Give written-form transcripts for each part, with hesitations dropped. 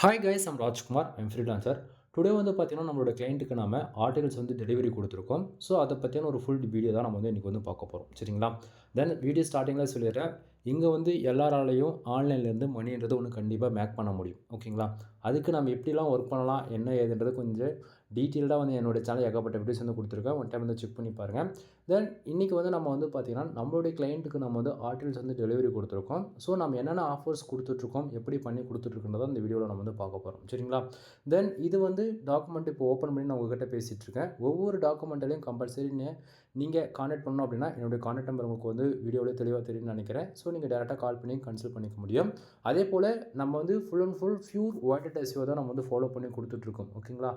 Hi guys, I'm Rajkumar. I'm freelancer. Today வந்து பார்த்தீங்கன்னா, நம்மளோட கிளையண்ட்டுக்கு நாம ஆர்டிகல்ஸ் வந்து டெலிவரி குடுத்துருக்கோம். ஸோ, அத பத்தியான ஒரு ஃபுல் வீடியோ தான் நம்ம வந்து இன்னைக்கு வந்து பார்க்க போறோம். சரிங்களா? தென் வீடியோ ஸ்டார்ட்டிங்ல சொல்லிடுறேன். இங்க வந்து எல்லாராலயும் ஆன்லைன்லேருந்து மணின்றது ஒண்ணு கண்டிப்பா மேக் பண்ண முடியும். ஓகேங்களா? அதுக்கு நம்ம எப்படிலாம் ஒர்க் பண்ணலாம், என்ன ஏதுன்றது கொஞ்சம் டீட்டெயில்டா வந்து என்னோட சேனல் ஏகப்பட்ட வீடியோஸ் வந்து குடுத்துருக்கேன். ஒன் டைம் வந்து செக் பண்ணி பாருங்க. தென் இன்னைக்கு வந்து நம்ம வந்து பார்த்தீங்கன்னா, நம்மளுடைய கிளையண்ட்டுக்கு நம்ம வந்து ஆர்டிகல்ஸ் வந்து டெலிவரி குடுத்துருக்கோம். ஸோ, நம்ம என்னென்ன ஆஃபர்ஸ் குடுத்துட்ருக்கோம், எப்படி பண்ணி குடுத்துட்ருக்கோன்றத இந்த வீடியோல நம்ம வந்து பார்க்க போறோம். சரிங்களா? தென் இது வந்து டாக்குமெண்ட் இப்போ ஓப்பன் பண்ணி நான் உங்ககிட்ட பேசிட்டுருக்கேன். ஒவ்வொரு டாக்குமெண்ட்லயும் கம்பல்சரி நீங்க கான்டாக்ட் பண்ணணும் அப்படின்னா, என்னுடைய கான்டாக்ட் நம்பர் உங்களுக்கு வந்து வீடியோவிலே தெளிவா தெரியும்னு நினைக்கிறேன். ஸோ, நீங்க டைரக்ட்டா கால் பண்ணி கன்சல்ட் பண்ணிக்க முடியும். அதேபோல நம்ம வந்து full and full pure vatted SEO தான் நம்ம வந்து ஃபாலோ பண்ணி குடுத்துட்ருக்கோம். ஓகேங்களா?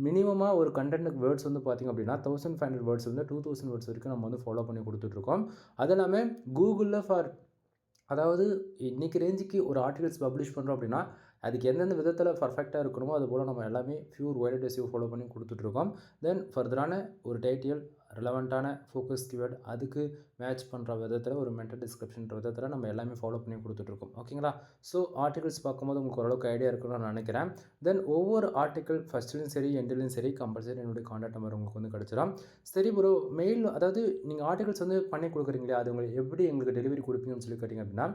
மினிமமா ஒரு கன்டென்ட்க்கு வேர்ட்ஸ் வந்து பார்த்தீங்க அப்படின்னா, 1500 வேர்ட்ஸ் வந்து 2000 வேர்ட்ஸ் வரைக்கும் நம்ம வந்து ஃபாலோ பண்ணி குடுத்துட்ருக்கோம். அது எல்லாமே கூகுள்ல அதாவது இன்னைக்கு ரேஞ்சுக்கு ஒரு ஆர்டிகல்ஸ் பப்ளிஷ் பண்ணுறோம் அப்படின்னா, அதுக்கு எந்தெந்த விதத்தில பர்ஃபெக்ட்டா இருக்கணுமோ, அதுபோல நம்ம எல்லாமே பியூர் வைடட் எஸ்இஓ ஃபாலோ பண்ணி குடுத்துட்ருக்கோம். தென் ஃபர்தரான ஒரு டைட்டில், ரிலவென்ட்டான ஃபோக்கஸ் கீவேர்ட், அதுக்கு மேட்ச் பண்ணுற விதத்தில ஒரு மெட்டா டிஸ்கிரிப்ஷன்ற விதத்தில நம்ம எல்லாமே ஃபாலோ பண்ணி குடுத்துட்ருக்கோம். ஓகேங்களா? ஸோ, ஆர்டிகல்ஸ் பார்க்கும்போது உங்களுக்கு ஓரளவுக்கு ஐடியா இருக்கும்னு நான் நினைக்கிறேன். தென் ஒவ்வொரு ஆர்டிக்கிள் ஃபர்ஸ்ட்லயும் சரி, எண்டுலயும் சரி கம்பல்சரி என்னுடைய கான்டாக்ட் நம்பர் உங்களுக்கு வந்து கிடைச்சிரும். சரி ப்ரோ, மெயில் அதாவது நீங்க ஆர்டிகல்ஸ் வந்து பண்ணி குடுக்குறீங்களே, அது உங்களுக்கு எப்படி எங்களுக்கு டெலிவரி குடுப்பீங்கன்னு சொல்லி கேட்டீங்க அப்படின்னா,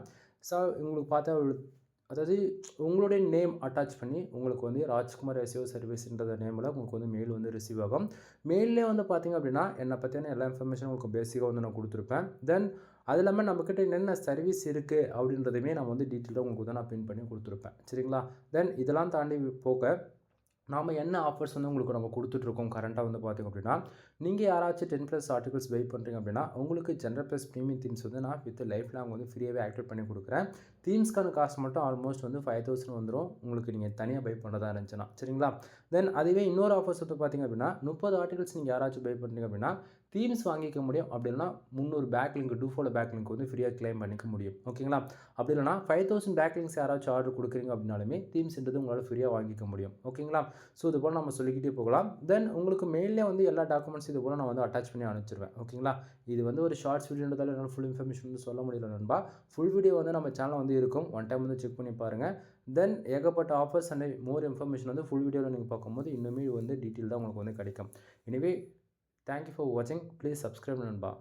உங்களுக்கு பார்த்தா அதாவது உங்களுடைய நேம் அட்டாச் பண்ணி உங்களுக்கு வந்து ராஜ்குமார் எஸ்இஓ சர்வீஸ்ன்ற நேம்ல உங்களுக்கு வந்து மெயில் வந்து ரிசீவ் ஆகும். மெயில்லேயே வந்து பார்த்தீங்க அப்படின்னா, என்ன பத்தியான எல்லா இன்ஃபர்மேஷனும் உங்களுக்கு பேசிக்கா வந்து நான் குடுத்துருப்பேன். தென் அது இல்லாம நம்மகிட்ட என்னென்ன சர்வீஸ் இருக்கு அப்படின்றதையுமே நான் வந்து டீட்டெயிலா உங்களுக்கு வந்து நான் பின் பண்ணி குடுத்துருப்பேன். சரிங்களா? தென் இதெல்லாம் தாண்டி போக நாம என்ன ஆஃபர்ஸ் வந்து உங்களுக்கு நம்ம குடுத்துட்ருக்கோம் கரண்ட்டா வந்து பார்த்தீங்க அப்படின்னா, நீங்க யாராச்சும் 10+ ஆர்டிகல்ஸ் பை பண்றீங்க அப்படின்னா, உங்களுக்கு ஜெனரல் பிளஸ் பிரீமியம் தீம்ஸ் வந்து நான் வித் லைஃப் லாங் வந்து ஃப்ரீயாவே ஆக்டிவேட் பண்ணி குடுக்குறேன். தீம்ஸ்க்கான காஸ்ட் மட்டும் ஆல்மோஸ்ட் வந்து 5000 வந்துரும். உங்களுக்கு நீங்க தனியா பை பண்றதா இருந்துச்சுன்னா. சரிங்களா? தென் அதுவே இன்னொரு ஆஃபர்ஸ் வந்து பார்த்தீங்க அப்படின்னா, 30 ஆர்டிகல்ஸ் நீங்க யாராச்சும் பை பண்றீங்க அப்படின்னா, தீம்ஸ் வாங்கிக்க முடியும். அப்படி இல்லன்னா 300 back link to back link வந்து ஃப்ரீயா கிளைம் பண்ணிக்க முடியும். ஓகேங்களா? அப்படி இல்லன்னா 5000 பேக் லிங்க்ஸ் யாராச்சும் ஆர்டர் குடுக்குறீங்க அப்படின்னாலுமே, தீம்ஸ்ன்றது உங்களால ஃப்ரீயா வாங்கிக்க முடியும். ஓகேங்களா? ஸோ, இது போல நம்ம சொல்லிக்கிட்டே போகலாம். தென் உங்களுக்கு மெயில்லே வந்து எல்லா டாக்குமெண்ட்ஸ் இது போல நான் வந்து அட்டாச் பண்ணி அனுப்பிச்சுருவேன். ஓகேங்களா? இது வந்து ஒரு ஷார்ட்ஸ் வீடியோன்றதால என்னால ஃபுல் இன்ஃபர்மேஷன் வந்து சொல்ல முடியல நண்பா. ஃபுல் வீடியோ வந்து நம்ம சேனல்ல வந்து இருக்கும். ஒன் டைம் வந்து செக் பண்ணி பாருங்க. தென் ஏகப்பட்ட ஆஃபர்ஸ் அண்ட் மோர் இன்ஃபர்மேஷன் வந்து ஃபுல் வீடியோல நீங்க பார்க்கும்போது இன்னுமே வந்து டீட்டெயில்டா உங்களுக்கு வந்து கிடைக்கும். எனிவே, தேங்க் யூ ஃபார் வாட்சிங். ப்ளீஸ் சப்ஸ்கிரைப் நண்பா.